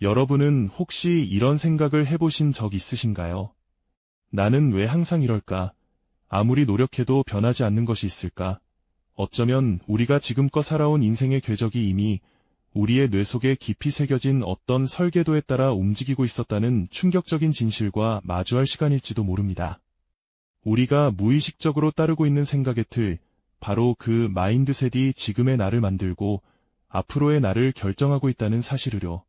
여러분은 혹시 이런 생각을 해보신 적 있으신가요? 나는 왜 항상 이럴까? 아무리 노력해도 변하지 않는 것이 있을까? 어쩌면 우리가 지금껏 살아온 인생의 궤적이 이미 우리의 뇌 속에 깊이 새겨진 어떤 설계도에 따라 움직이고 있었다는 충격적인 진실과 마주할 시간일지도 모릅니다. 우리가 무의식적으로 따르고 있는 생각의 틀, 바로 그 마인드셋이 지금의 나를 만들고 앞으로의 나를 결정하고 있다는 사실을요.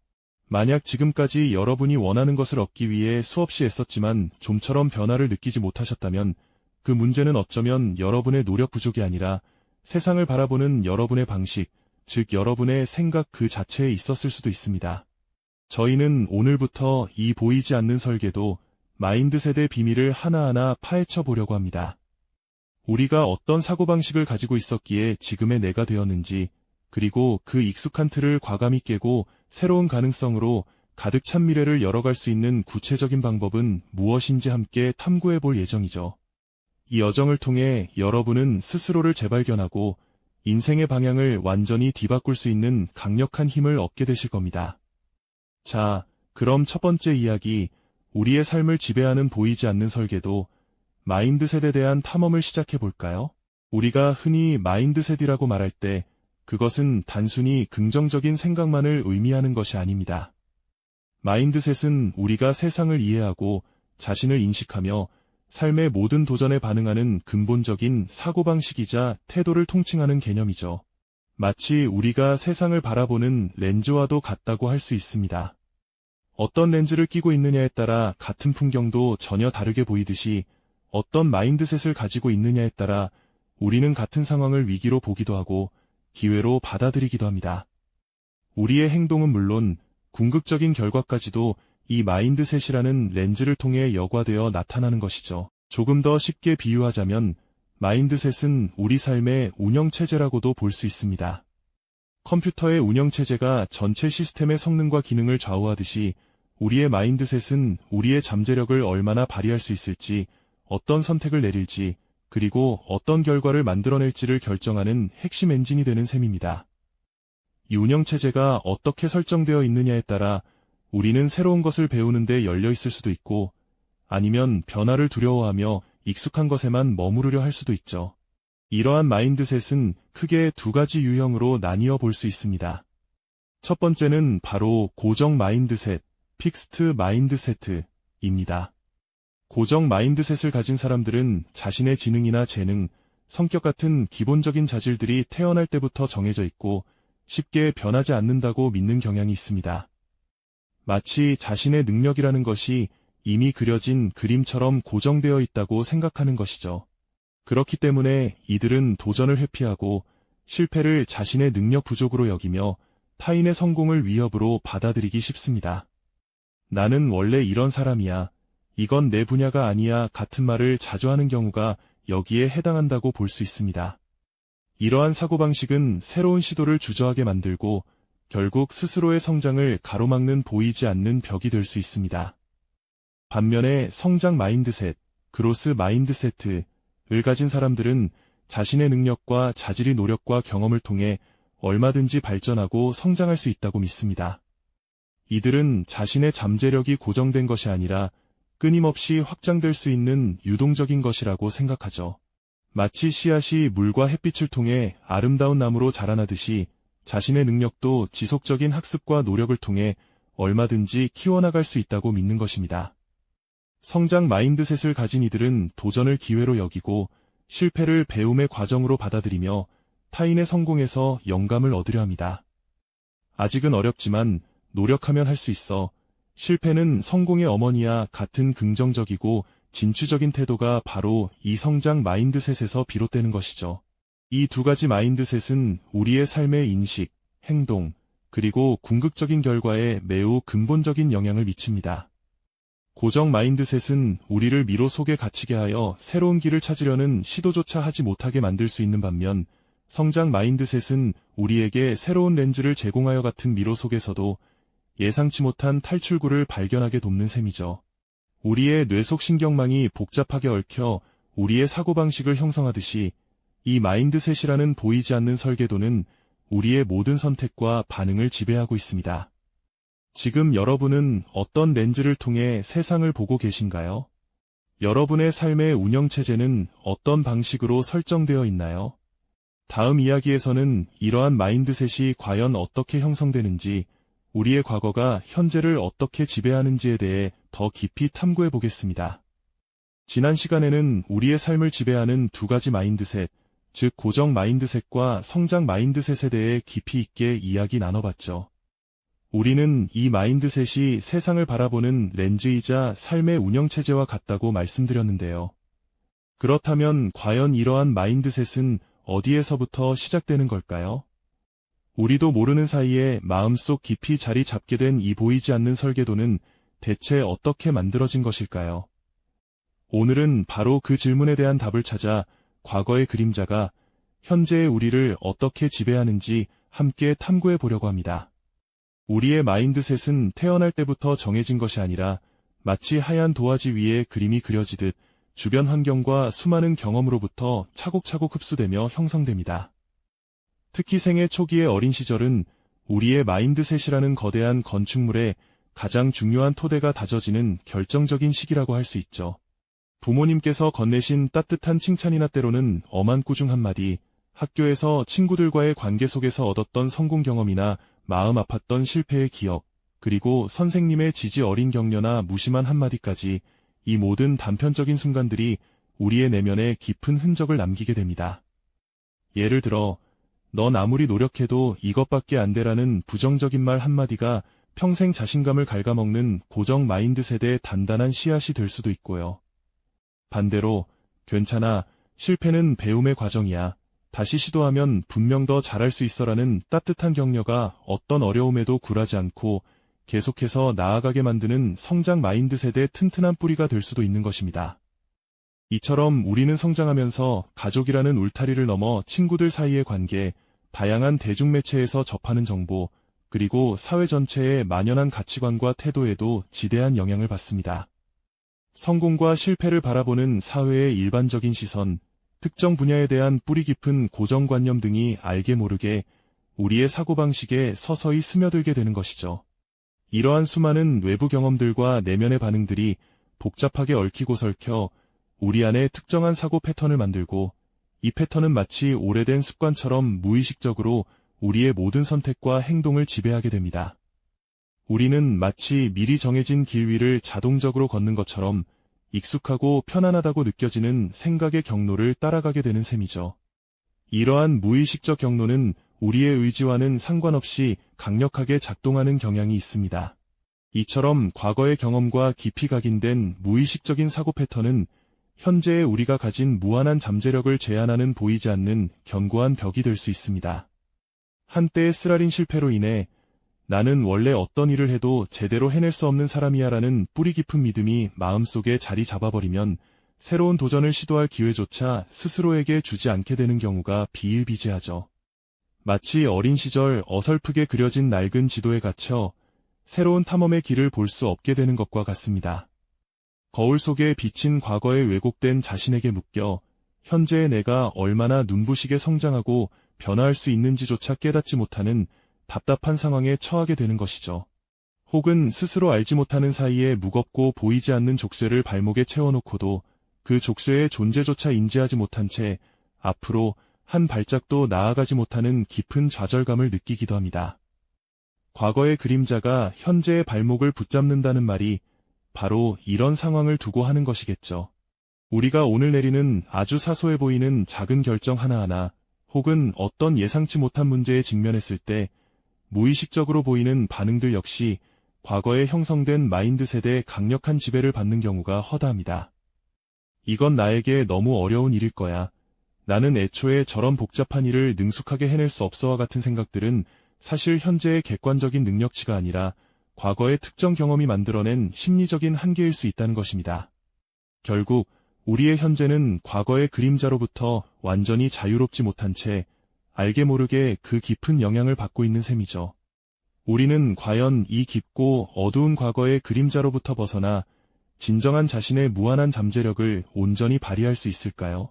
만약 지금까지 여러분이 원하는 것을 얻기 위해 수없이 애썼지만 좀처럼 변화를 느끼지 못하셨다면 그 문제는 어쩌면 여러분의 노력 부족이 아니라 세상을 바라보는 여러분의 방식, 즉 여러분의 생각 그 자체에 있었을 수도 있습니다. 저희는 오늘부터 이 보이지 않는 설계도, 마인드셋의 비밀을 하나하나 파헤쳐 보려고 합니다. 우리가 어떤 사고방식을 가지고 있었기에 지금의 내가 되었는지, 그리고 그 익숙한 틀을 과감히 깨고 새로운 가능성으로 가득 찬 미래를 열어갈 수 있는 구체적인 방법은 무엇인지 함께 탐구해 볼 예정이죠. 이 여정을 통해 여러분은 스스로를 재발견하고 인생의 방향을 완전히 뒤바꿀 수 있는 강력한 힘을 얻게 되실 겁니다. 자, 그럼 첫 번째 이야기, 우리의 삶을 지배하는 보이지 않는 설계도, 마인드셋에 대한 탐험을 시작해 볼까요? 우리가 흔히 마인드셋이라고 말할 때 그것은 단순히 긍정적인 생각만을 의미하는 것이 아닙니다. 마인드셋은 우리가 세상을 이해하고 자신을 인식하며 삶의 모든 도전에 반응하는 근본적인 사고방식이자 태도를 통칭하는 개념이죠. 마치 우리가 세상을 바라보는 렌즈와도 같다고 할 수 있습니다. 어떤 렌즈를 끼고 있느냐에 따라 같은 풍경도 전혀 다르게 보이듯이 어떤 마인드셋을 가지고 있느냐에 따라 우리는 같은 상황을 위기로 보기도 하고 기회로 받아들이기도 합니다. 우리의 행동은 물론 궁극적인 결과까지도 이 마인드셋이라는 렌즈를 통해 여과되어 나타나는 것이죠. 조금 더 쉽게 비유하자면 마인드셋은 우리 삶의 운영체제라고도 볼 수 있습니다. 컴퓨터의 운영체제가 전체 시스템의 성능과 기능을 좌우하듯이 우리의 마인드셋은 우리의 잠재력을 얼마나 발휘할 수 있을지, 어떤 선택을 내릴지, 그리고 어떤 결과를 만들어낼지를 결정하는 핵심 엔진이 되는 셈입니다. 이 운영체제가 어떻게 설정되어 있느냐에 따라 우리는 새로운 것을 배우는 데 열려 있을 수도 있고, 아니면 변화를 두려워하며 익숙한 것에만 머무르려 할 수도 있죠. 이러한 마인드셋은 크게 두 가지 유형으로 나뉘어 볼 수 있습니다. 첫 번째는 바로 고정 마인드셋, 픽스트 마인드셋입니다. 고정 마인드셋을 가진 사람들은 자신의 지능이나 재능, 성격 같은 기본적인 자질들이 태어날 때부터 정해져 있고 쉽게 변하지 않는다고 믿는 경향이 있습니다. 마치 자신의 능력이라는 것이 이미 그려진 그림처럼 고정되어 있다고 생각하는 것이죠. 그렇기 때문에 이들은 도전을 회피하고 실패를 자신의 능력 부족으로 여기며 타인의 성공을 위협으로 받아들이기 쉽습니다. 나는 원래 이런 사람이야. 이건 내 분야가 아니야 같은 말을 자주 하는 경우가 여기에 해당한다고 볼 수 있습니다. 이러한 사고방식은 새로운 시도를 주저하게 만들고 결국 스스로의 성장을 가로막는 보이지 않는 벽이 될 수 있습니다. 반면에 성장 마인드셋, 그로스 마인드셋을 가진 사람들은 자신의 능력과 자질이 노력과 경험을 통해 얼마든지 발전하고 성장할 수 있다고 믿습니다. 이들은 자신의 잠재력이 고정된 것이 아니라 끊임없이 확장될 수 있는 유동적인 것이라고 생각하죠. 마치 씨앗이 물과 햇빛을 통해 아름다운 나무로 자라나듯이 자신의 능력도 지속적인 학습과 노력을 통해 얼마든지 키워나갈 수 있다고 믿는 것입니다. 성장 마인드셋을 가진 이들은 도전을 기회로 여기고 실패를 배움의 과정으로 받아들이며 타인의 성공에서 영감을 얻으려 합니다. 아직은 어렵지만 노력하면 할 수 있어. 실패는 성공의 어머니야 같은 긍정적이고 진취적인 태도가 바로 이 성장 마인드셋에서 비롯되는 것이죠. 이 두 가지 마인드셋은 우리의 삶의 인식, 행동, 그리고 궁극적인 결과에 매우 근본적인 영향을 미칩니다. 고정 마인드셋은 우리를 미로 속에 갇히게 하여 새로운 길을 찾으려는 시도조차 하지 못하게 만들 수 있는 반면, 성장 마인드셋은 우리에게 새로운 렌즈를 제공하여 같은 미로 속에서도 예상치 못한 탈출구를 발견하게 돕는 셈이죠. 우리의 뇌 속 신경망이 복잡하게 얽혀 우리의 사고방식을 형성하듯이 이 마인드셋이라는 보이지 않는 설계도는 우리의 모든 선택과 반응을 지배하고 있습니다. 지금 여러분은 어떤 렌즈를 통해 세상을 보고 계신가요? 여러분의 삶의 운영체제는 어떤 방식으로 설정되어 있나요? 다음 이야기에서는 이러한 마인드셋이 과연 어떻게 형성되는지, 우리의 과거가 현재를 어떻게 지배하는지에 대해 더 깊이 탐구해 보겠습니다. 지난 시간에는 우리의 삶을 지배하는 두 가지 마인드셋, 즉 고정 마인드셋과 성장 마인드셋에 대해 깊이 있게 이야기 나눠봤죠. 우리는 이 마인드셋이 세상을 바라보는 렌즈이자 삶의 운영체제와 같다고 말씀드렸는데요. 그렇다면 과연 이러한 마인드셋은 어디에서부터 시작되는 걸까요? 우리도 모르는 사이에 마음속 깊이 자리 잡게 된 이 보이지 않는 설계도는 대체 어떻게 만들어진 것일까요? 오늘은 바로 그 질문에 대한 답을 찾아 과거의 그림자가 현재의 우리를 어떻게 지배하는지 함께 탐구해 보려고 합니다. 우리의 마인드셋은 태어날 때부터 정해진 것이 아니라 마치 하얀 도화지 위에 그림이 그려지듯 주변 환경과 수많은 경험으로부터 차곡차곡 흡수되며 형성됩니다. 특히 생애 초기의 어린 시절은 우리의 마인드셋이라는 거대한 건축물에 가장 중요한 토대가 다져지는 결정적인 시기라고 할 수 있죠. 부모님께서 건네신 따뜻한 칭찬이나 때로는 엄한 꾸중 한마디, 학교에서 친구들과의 관계 속에서 얻었던 성공 경험이나 마음 아팠던 실패의 기억, 그리고 선생님의 지지 어린 격려나 무심한 한마디까지 이 모든 단편적인 순간들이 우리의 내면에 깊은 흔적을 남기게 됩니다. 예를 들어, 넌 아무리 노력해도 이것밖에 안 돼라는 부정적인 말 한마디가 평생 자신감을 갉아먹는 고정 마인드셋의 단단한 씨앗이 될 수도 있고요. 반대로, 괜찮아, 실패는 배움의 과정이야. 다시 시도하면 분명 더 잘할 수 있어라는 따뜻한 격려가 어떤 어려움에도 굴하지 않고 계속해서 나아가게 만드는 성장 마인드셋의 튼튼한 뿌리가 될 수도 있는 것입니다. 이처럼 우리는 성장하면서 가족이라는 울타리를 넘어 친구들 사이의 관계, 다양한 대중매체에서 접하는 정보, 그리고 사회 전체의 만연한 가치관과 태도에도 지대한 영향을 받습니다. 성공과 실패를 바라보는 사회의 일반적인 시선, 특정 분야에 대한 뿌리 깊은 고정관념 등이 알게 모르게 우리의 사고방식에 서서히 스며들게 되는 것이죠. 이러한 수많은 외부 경험들과 내면의 반응들이 복잡하게 얽히고 설켜 우리 안에 특정한 사고 패턴을 만들고, 이 패턴은 마치 오래된 습관처럼 무의식적으로 우리의 모든 선택과 행동을 지배하게 됩니다. 우리는 마치 미리 정해진 길 위를 자동적으로 걷는 것처럼 익숙하고 편안하다고 느껴지는 생각의 경로를 따라가게 되는 셈이죠. 이러한 무의식적 경로는 우리의 의지와는 상관없이 강력하게 작동하는 경향이 있습니다. 이처럼 과거의 경험과 깊이 각인된 무의식적인 사고 패턴은 현재의 우리가 가진 무한한 잠재력을 제한하는 보이지 않는 견고한 벽이 될 수 있습니다. 한때의 쓰라린 실패로 인해 나는 원래 어떤 일을 해도 제대로 해낼 수 없는 사람이야라는 뿌리 깊은 믿음이 마음속에 자리 잡아버리면 새로운 도전을 시도할 기회조차 스스로에게 주지 않게 되는 경우가 비일비재하죠. 마치 어린 시절 어설프게 그려진 낡은 지도에 갇혀 새로운 탐험의 길을 볼 수 없게 되는 것과 같습니다. 거울 속에 비친 과거에 왜곡된 자신에게 묶여 현재의 내가 얼마나 눈부시게 성장하고 변화할 수 있는지조차 깨닫지 못하는 답답한 상황에 처하게 되는 것이죠. 혹은 스스로 알지 못하는 사이에 무겁고 보이지 않는 족쇄를 발목에 채워놓고도 그 족쇄의 존재조차 인지하지 못한 채 앞으로 한 발짝도 나아가지 못하는 깊은 좌절감을 느끼기도 합니다. 과거의 그림자가 현재의 발목을 붙잡는다는 말이 바로 이런 상황을 두고 하는 것이겠죠. 우리가 오늘 내리는 아주 사소해 보이는 작은 결정 하나하나, 혹은 어떤 예상치 못한 문제에 직면했을 때 무의식적으로 보이는 반응들 역시 과거에 형성된 마인드셋의 강력한 지배를 받는 경우가 허다합니다. 이건 나에게 너무 어려운 일일 거야. 나는 애초에 저런 복잡한 일을 능숙하게 해낼 수 없어와 같은 생각들은 사실 현재의 객관적인 능력치가 아니라 과거의 특정 경험이 만들어낸 심리적인 한계일 수 있다는 것입니다. 결국 우리의 현재는 과거의 그림자로부터 완전히 자유롭지 못한 채 알게 모르게 그 깊은 영향을 받고 있는 셈이죠. 우리는 과연 이 깊고 어두운 과거의 그림자로부터 벗어나 진정한 자신의 무한한 잠재력을 온전히 발휘할 수 있을까요?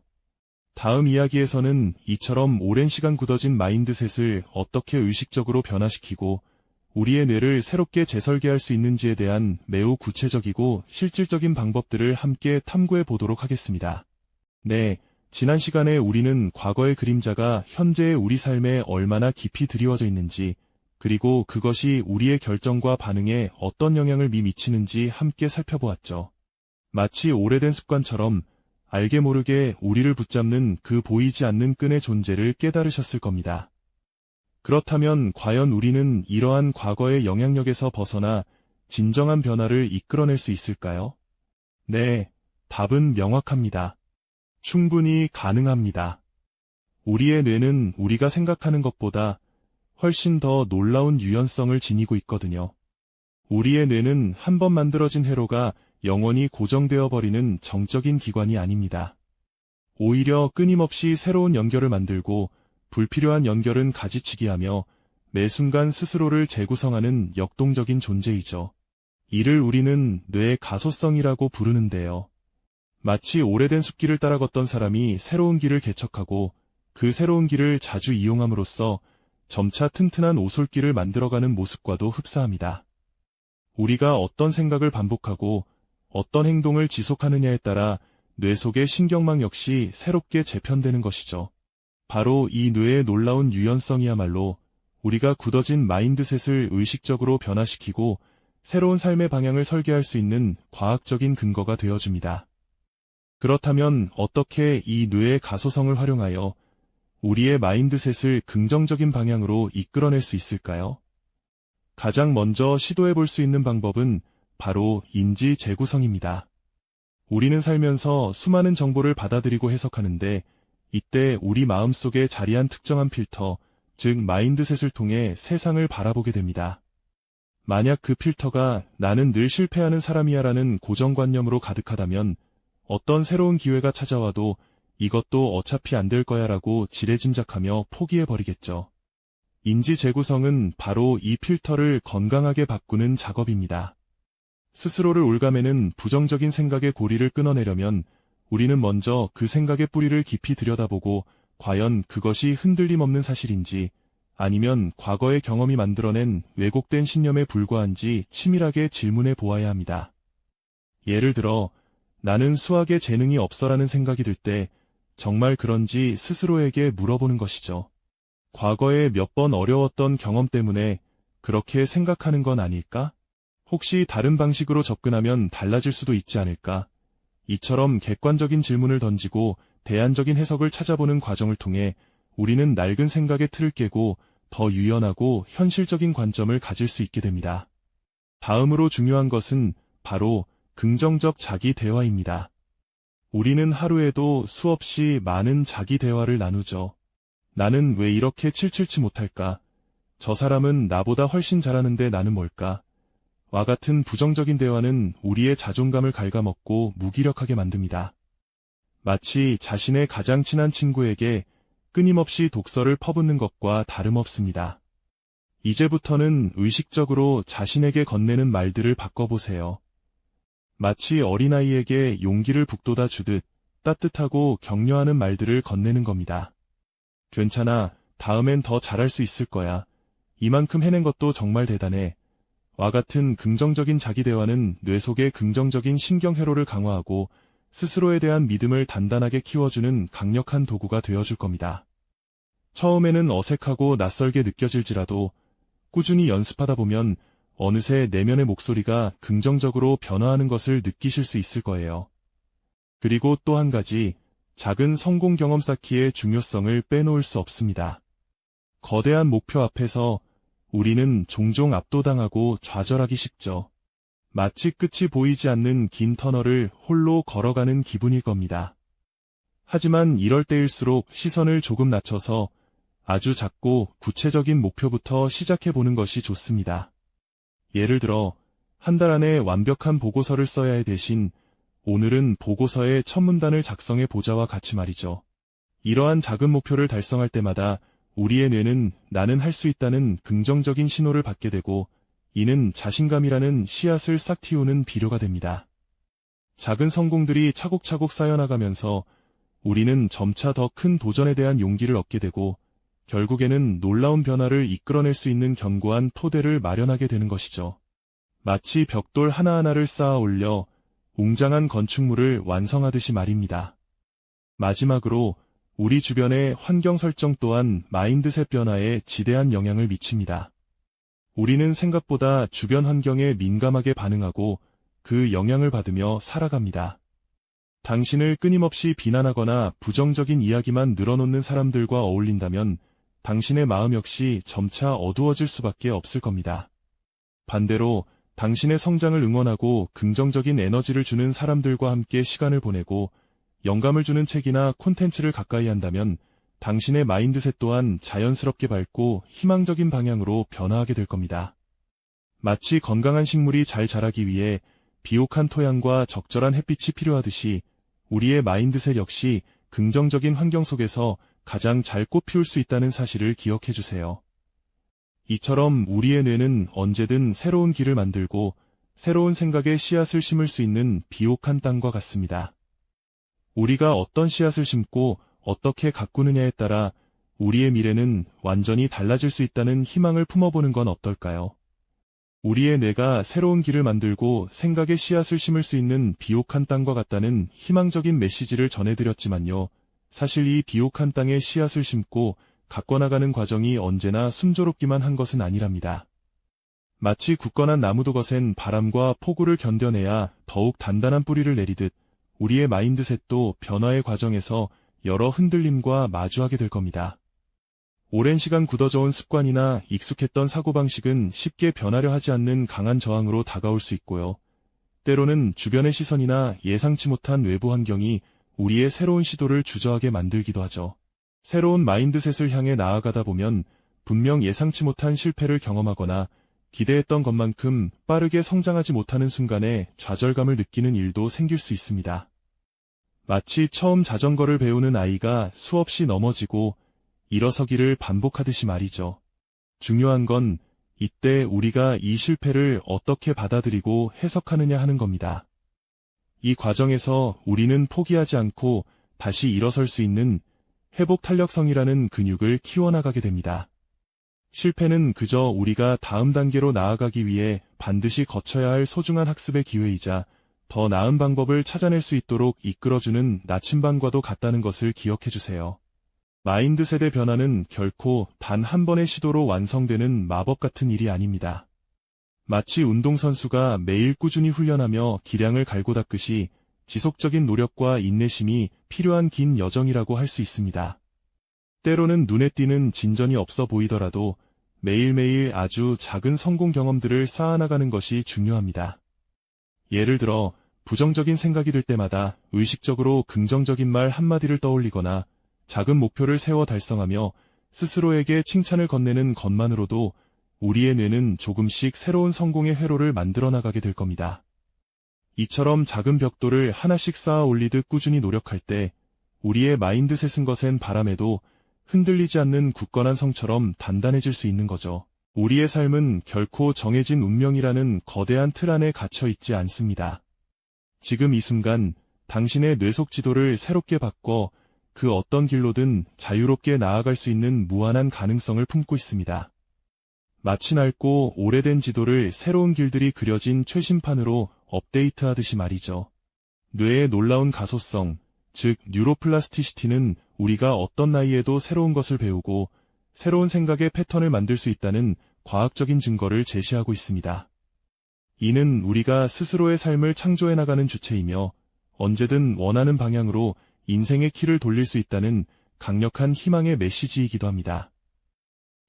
다음 이야기에서는 이처럼 오랜 시간 굳어진 마인드셋을 어떻게 의식적으로 변화시키고 우리의 뇌를 새롭게 재설계할 수 있는지에 대한 매우 구체적이고 실질적인 방법들을 함께 탐구해 보도록 하겠습니다. 네, 지난 시간에 우리는 과거의 그림자가 현재의 우리 삶에 얼마나 깊이 드리워져 있는지, 그리고 그것이 우리의 결정과 반응에 어떤 영향을 미치는지 함께 살펴보았죠. 마치 오래된 습관처럼 알게 모르게 우리를 붙잡는 그 보이지 않는 끈의 존재를 깨달으셨을 겁니다. 그렇다면 과연 우리는 이러한 과거의 영향력에서 벗어나 진정한 변화를 이끌어낼 수 있을까요? 네, 답은 명확합니다. 충분히 가능합니다. 우리의 뇌는 우리가 생각하는 것보다 훨씬 더 놀라운 유연성을 지니고 있거든요. 우리의 뇌는 한 번 만들어진 회로가 영원히 고정되어 버리는 정적인 기관이 아닙니다. 오히려 끊임없이 새로운 연결을 만들고 불필요한 연결은 가지치기하며 매 순간 스스로를 재구성하는 역동적인 존재이죠. 이를 우리는 뇌의 가소성이라고 부르는데요. 마치 오래된 숲길을 따라 걷던 사람이 새로운 길을 개척하고 그 새로운 길을 자주 이용함으로써 점차 튼튼한 오솔길을 만들어가는 모습과도 흡사합니다. 우리가 어떤 생각을 반복하고 어떤 행동을 지속하느냐에 따라 뇌 속의 신경망 역시 새롭게 재편되는 것이죠. 바로 이 뇌의 놀라운 유연성이야말로 우리가 굳어진 마인드셋을 의식적으로 변화시키고 새로운 삶의 방향을 설계할 수 있는 과학적인 근거가 되어줍니다. 그렇다면 어떻게 이 뇌의 가소성을 활용하여 우리의 마인드셋을 긍정적인 방향으로 이끌어낼 수 있을까요? 가장 먼저 시도해 볼 수 있는 방법은 바로 인지 재구성입니다. 우리는 살면서 수많은 정보를 받아들이고 해석하는데 이때 우리 마음속에 자리한 특정한 필터, 즉 마인드셋을 통해 세상을 바라보게 됩니다. 만약 그 필터가 나는 늘 실패하는 사람이야라는 고정관념으로 가득하다면 어떤 새로운 기회가 찾아와도 이것도 어차피 안 될 거야라고 지레짐작하며 포기해버리겠죠. 인지 재구성은 바로 이 필터를 건강하게 바꾸는 작업입니다. 스스로를 올가매는 부정적인 생각의 고리를 끊어내려면 우리는 먼저 그 생각의 뿌리를 깊이 들여다보고 과연 그것이 흔들림 없는 사실인지 아니면 과거의 경험이 만들어낸 왜곡된 신념에 불과한지 치밀하게 질문해 보아야 합니다. 예를 들어 나는 수학에 재능이 없어라는 생각이 들 때 정말 그런지 스스로에게 물어보는 것이죠. 과거에 몇 번 어려웠던 경험 때문에 그렇게 생각하는 건 아닐까? 혹시 다른 방식으로 접근하면 달라질 수도 있지 않을까? 이처럼 객관적인 질문을 던지고 대안적인 해석을 찾아보는 과정을 통해 우리는 낡은 생각의 틀을 깨고 더 유연하고 현실적인 관점을 가질 수 있게 됩니다. 다음으로 중요한 것은 바로 긍정적 자기 대화입니다. 우리는 하루에도 수없이 많은 자기 대화를 나누죠. 나는 왜 이렇게 칠칠치 못할까? 저 사람은 나보다 훨씬 잘하는데 나는 뭘까? 와 같은 부정적인 대화는 우리의 자존감을 갉아먹고 무기력하게 만듭니다. 마치 자신의 가장 친한 친구에게 끊임없이 독설을 퍼붓는 것과 다름없습니다. 이제부터는 의식적으로 자신에게 건네는 말들을 바꿔보세요. 마치 어린아이에게 용기를 북돋아 주듯 따뜻하고 격려하는 말들을 건네는 겁니다. 괜찮아, 다음엔 더 잘할 수 있을 거야. 이만큼 해낸 것도 정말 대단해. 와 같은 긍정적인 자기 대화는 뇌 속의 긍정적인 신경회로를 강화하고 스스로에 대한 믿음을 단단하게 키워주는 강력한 도구가 되어줄 겁니다. 처음에는 어색하고 낯설게 느껴질지라도 꾸준히 연습하다 보면 어느새 내면의 목소리가 긍정적으로 변화하는 것을 느끼실 수 있을 거예요. 그리고 또 한 가지, 작은 성공 경험 쌓기의 중요성을 빼놓을 수 없습니다. 거대한 목표 앞에서 우리는 종종 압도당하고 좌절하기 쉽죠. 마치 끝이 보이지 않는 긴 터널을 홀로 걸어가는 기분일 겁니다. 하지만 이럴 때일수록 시선을 조금 낮춰서 아주 작고 구체적인 목표부터 시작해보는 것이 좋습니다. 예를 들어 한 달 안에 완벽한 보고서를 써야 할 대신 오늘은 보고서의 첫 문단을 작성해 보자와 같이 말이죠. 이러한 작은 목표를 달성할 때마다 우리의 뇌는 나는 할 수 있다는 긍정적인 신호를 받게 되고 이는 자신감이라는 씨앗을 싹 틔우는 비료가 됩니다. 작은 성공들이 차곡차곡 쌓여나가면서 우리는 점차 더 큰 도전에 대한 용기를 얻게 되고 결국에는 놀라운 변화를 이끌어낼 수 있는 견고한 토대를 마련하게 되는 것이죠. 마치 벽돌 하나하나를 쌓아 올려 웅장한 건축물을 완성하듯이 말입니다. 마지막으로 우리 주변의 환경 설정 또한 마인드셋 변화에 지대한 영향을 미칩니다. 우리는 생각보다 주변 환경에 민감하게 반응하고 그 영향을 받으며 살아갑니다. 당신을 끊임없이 비난하거나 부정적인 이야기만 늘어놓는 사람들과 어울린다면 당신의 마음 역시 점차 어두워질 수밖에 없을 겁니다. 반대로 당신의 성장을 응원하고 긍정적인 에너지를 주는 사람들과 함께 시간을 보내고 영감을 주는 책이나 콘텐츠를 가까이 한다면 당신의 마인드셋 또한 자연스럽게 밝고 희망적인 방향으로 변화하게 될 겁니다. 마치 건강한 식물이 잘 자라기 위해 비옥한 토양과 적절한 햇빛이 필요하듯이 우리의 마인드셋 역시 긍정적인 환경 속에서 가장 잘 꽃피울 수 있다는 사실을 기억해 주세요. 이처럼 우리의 뇌는 언제든 새로운 길을 만들고 새로운 생각의 씨앗을 심을 수 있는 비옥한 땅과 같습니다. 우리가 어떤 씨앗을 심고 어떻게 가꾸느냐에 따라 우리의 미래는 완전히 달라질 수 있다는 희망을 품어보는 건 어떨까요? 우리의 뇌가 새로운 길을 만들고 생각의 씨앗을 심을 수 있는 비옥한 땅과 같다는 희망적인 메시지를 전해드렸지만요. 사실 이 비옥한 땅에 씨앗을 심고 가꿔나가는 과정이 언제나 순조롭기만 한 것은 아니랍니다. 마치 굳건한 나무도 거센 바람과 폭우를 견뎌내야 더욱 단단한 뿌리를 내리듯 우리의 마인드셋도 변화의 과정에서 여러 흔들림과 마주하게 될 겁니다. 오랜 시간 굳어져온 습관이나 익숙했던 사고방식은 쉽게 변하려 하지 않는 강한 저항으로 다가올 수 있고요. 때로는 주변의 시선이나 예상치 못한 외부 환경이 우리의 새로운 시도를 주저하게 만들기도 하죠. 새로운 마인드셋을 향해 나아가다 보면 분명 예상치 못한 실패를 경험하거나 기대했던 것만큼 빠르게 성장하지 못하는 순간에 좌절감을 느끼는 일도 생길 수 있습니다. 마치 처음 자전거를 배우는 아이가 수없이 넘어지고 일어서기를 반복하듯이 말이죠. 중요한 건 이때 우리가 이 실패를 어떻게 받아들이고 해석하느냐 하는 겁니다. 이 과정에서 우리는 포기하지 않고 다시 일어설 수 있는 회복 탄력성이라는 근육을 키워나가게 됩니다. 실패는 그저 우리가 다음 단계로 나아가기 위해 반드시 거쳐야 할 소중한 학습의 기회이자 더 나은 방법을 찾아낼 수 있도록 이끌어주는 나침반과도 같다는 것을 기억해 주세요. 마인드셋의 변화는 결코 단 한 번의 시도로 완성되는 마법 같은 일이 아닙니다. 마치 운동선수가 매일 꾸준히 훈련하며 기량을 갈고 닦듯이 지속적인 노력과 인내심이 필요한 긴 여정이라고 할 수 있습니다. 때로는 눈에 띄는 진전이 없어 보이더라도 매일매일 아주 작은 성공 경험들을 쌓아나가는 것이 중요합니다. 예를 들어 부정적인 생각이 들 때마다 의식적으로 긍정적인 말 한마디를 떠올리거나 작은 목표를 세워 달성하며 스스로에게 칭찬을 건네는 것만으로도 우리의 뇌는 조금씩 새로운 성공의 회로를 만들어 나가게 될 겁니다. 이처럼 작은 벽돌을 하나씩 쌓아 올리듯 꾸준히 노력할 때 우리의 마인드셋은 거센 바람에도 흔들리지 않는 굳건한 성처럼 단단해질 수 있는 거죠. 우리의 삶은 결코 정해진 운명이라는 거대한 틀 안에 갇혀 있지 않습니다. 지금 이 순간 당신의 뇌 속 지도를 새롭게 바꿔 그 어떤 길로든 자유롭게 나아갈 수 있는 무한한 가능성을 품고 있습니다. 마치 낡고 오래된 지도를 새로운 길들이 그려진 최신판으로 업데이트하듯이 말이죠. 뇌의 놀라운 가소성, 즉 뉴로플라스티시티는 우리가 어떤 나이에도 새로운 것을 배우고 새로운 생각의 패턴을 만들 수 있다는 과학적인 증거를 제시하고 있습니다. 이는 우리가 스스로의 삶을 창조해 나가는 주체이며 언제든 원하는 방향으로 인생의 키를 돌릴 수 있다는 강력한 희망의 메시지이기도 합니다.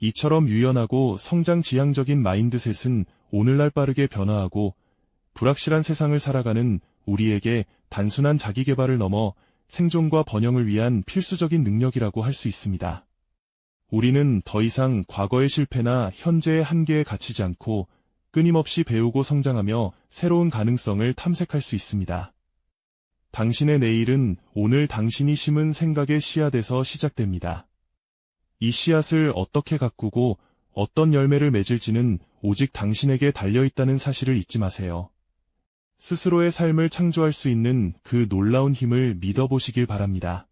이처럼 유연하고 성장 지향적인 마인드셋은 오늘날 빠르게 변화하고 불확실한 세상을 살아가는 우리에게 단순한 자기개발을 넘어 생존과 번영을 위한 필수적인 능력이라고 할 수 있습니다. 우리는 더 이상 과거의 실패나 현재의 한계에 갇히지 않고 끊임없이 배우고 성장하며 새로운 가능성을 탐색할 수 있습니다. 당신의 내일은 오늘 당신이 심은 생각의 씨앗에서 시작됩니다. 이 씨앗을 어떻게 가꾸고 어떤 열매를 맺을지는 오직 당신에게 달려있다는 사실을 잊지 마세요. 스스로의 삶을 창조할 수 있는 그 놀라운 힘을 믿어보시길 바랍니다.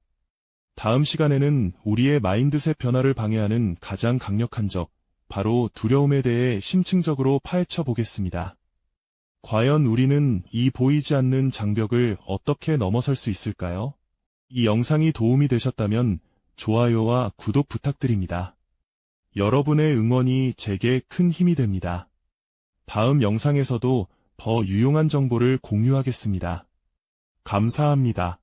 다음 시간에는 우리의 마인드셋 변화를 방해하는 가장 강력한 적, 바로 두려움에 대해 심층적으로 파헤쳐 보겠습니다. 과연 우리는 이 보이지 않는 장벽을 어떻게 넘어설 수 있을까요? 이 영상이 도움이 되셨다면 좋아요와 구독 부탁드립니다. 여러분의 응원이 제게 큰 힘이 됩니다. 다음 영상에서도 더 유용한 정보를 공유하겠습니다. 감사합니다.